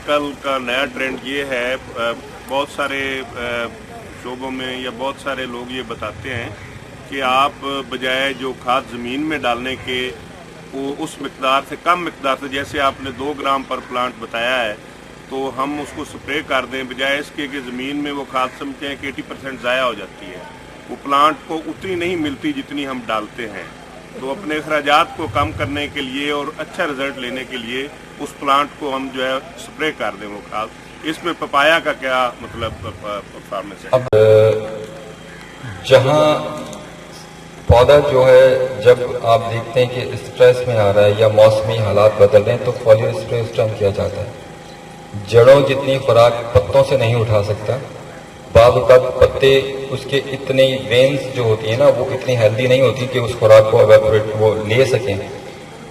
कल का नया ट्रेंड ये है, बहुत सारे शोबों में या बहुत सारे लोग ये बताते हैं कि आप बजाय जो खाद ज़मीन में डालने के वो उस मिकदार से कम मिकदार से, जैसे आपने 2 ग्राम पर प्लांट बताया है, तो हम उसको स्प्रे कर दें बजाय इसके कि ज़मीन में वो खाद समझते हैं कि 80% ज़ाया हो जाती है, वो प्लांट को उतनी नहीं मिलती जितनी हम डालते हैं। तो अपने अखराजात को कम करने के लिए और अच्छा रिजल्ट लेने के लिए उस प्लांट को हम जो है स्प्रे कर दें वो खाद। इसमें पपाया का क्या मतलब परफॉर्मेंस है? अब जहाँ पौधा जो है, जब आप देखते हैं कि स्ट्रेस में आ रहा है या मौसमी हालात बदल रहे हैं, तो फॉलियर स्प्रे उस टाइम किया जाता है। जड़ों जितनी खुराक पत्तों से नहीं उठा सकता, बाद पत्ते उसके इतने वेन्स जो होती है ना, वो इतनी हेल्दी नहीं होती कि उस खुराक को एवेपोरेट वो ले सकें।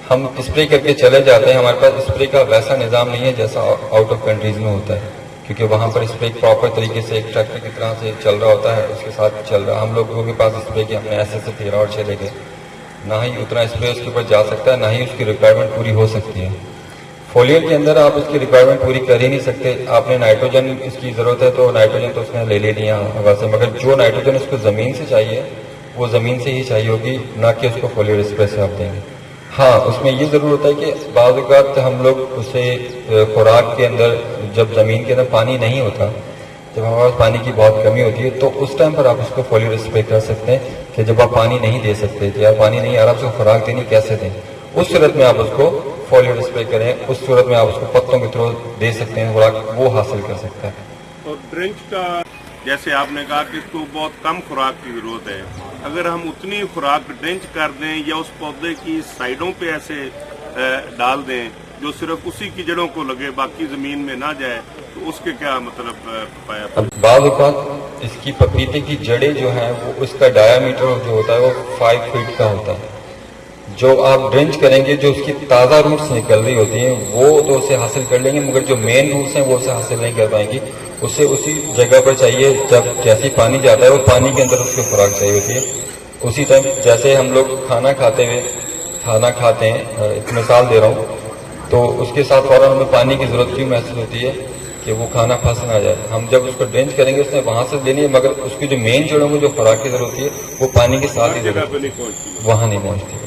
हम स्प्रे करके चले जाते हैं, हमारे पास स्प्रे का वैसा निज़ाम नहीं है जैसा आउट ऑफ कंट्रीज में होता है, क्योंकि वहाँ पर स्प्रे प्रॉपर तरीके से एक ट्रैक्टर की तरह से चल रहा होता है, उसके साथ चल रहा। हम लोगों के पास स्प्रे की हमने ऐसे से फेरा और चले गए, ना ही उतना स्प्रे उसके ऊपर जा सकता है, ना ही उसकी रिक्वायरमेंट पूरी हो सकती है। फोलियर के अंदर आप उसकी रिक्वायरमेंट पूरी कर ही नहीं सकते। आपने नाइट्रोजन इसकी ज़रूरत है तो नाइट्रोजन तो उसने ले लिया हवा से, मगर जो नाइट्रोजन उसको ज़मीन से चाहिए वो ज़मीन से ही चाहिए होगी, ना कि उसको फोलियर स्प्रे से आप देंगे। हाँ, उसमें ये ज़रूर होता है कि बाज़ औक़ात हम लोग उसे खुराक के अंदर, जब ज़मीन के अंदर पानी नहीं होता, जब हमारे पास पानी की बहुत कमी होती है, तो उस टाइम पर आप उसको फोलियर स्प्रे कर सकते हैं। कि जब आप पानी नहीं दे सकते, तो यार पानी नहीं आ रहा, उसको खुराक देनी कैसे दें, उस सूरत में आप उसको फोलियर स्प्रे करें। उस सूरत में आप उसको पत्तों के थ्रू दे सकते हैं, खुराक वो हासिल कर सकता है। और ड्रेंच का, जैसे आपने कहा कि इसको बहुत कम खुराक की ज़रूरत है, अगर हम उतनी खुराक ड्रेंच कर दें या उस पौधे की साइडों पे ऐसे डाल दें जो सिर्फ उसी की जड़ों को लगे, बाकी ज़मीन में ना जाए, तो उसके क्या मतलब पाया? अब बाद औक़ात इसकी पपीते की जड़ें जो हैं वो, उसका डायामीटर जो होता है वो 5 फीट का होता है। जो आप ड्रेंच करेंगे, जो उसकी ताज़ा रूट्स निकल रही होती हैं वो तो उसे हासिल कर लेंगे, मगर जो मेन रूट्स हैं वो उसे हासिल नहीं कर पाएंगी। उसे उसी जगह पर चाहिए, जब जैसे पानी जाता है वो पानी के अंदर उसकी खुराक चाहिए होती है उसी टाइम। जैसे हम लोग खाना खाते हैं, एक मिसाल दे रहा हूँ, तो उसके साथ फौरन हमें पानी की ज़रूरत क्यों महसूस होती है कि वो खाना फंस ना जाए। हम जब उसको ड्रेंच करेंगे उसने वहाँ से लेनी है, मगर उसकी जो मेन जड़ों में जो खुराक की ज़रूरत होती है वो पानी के साथ ही वहाँ नहीं पहुँचती।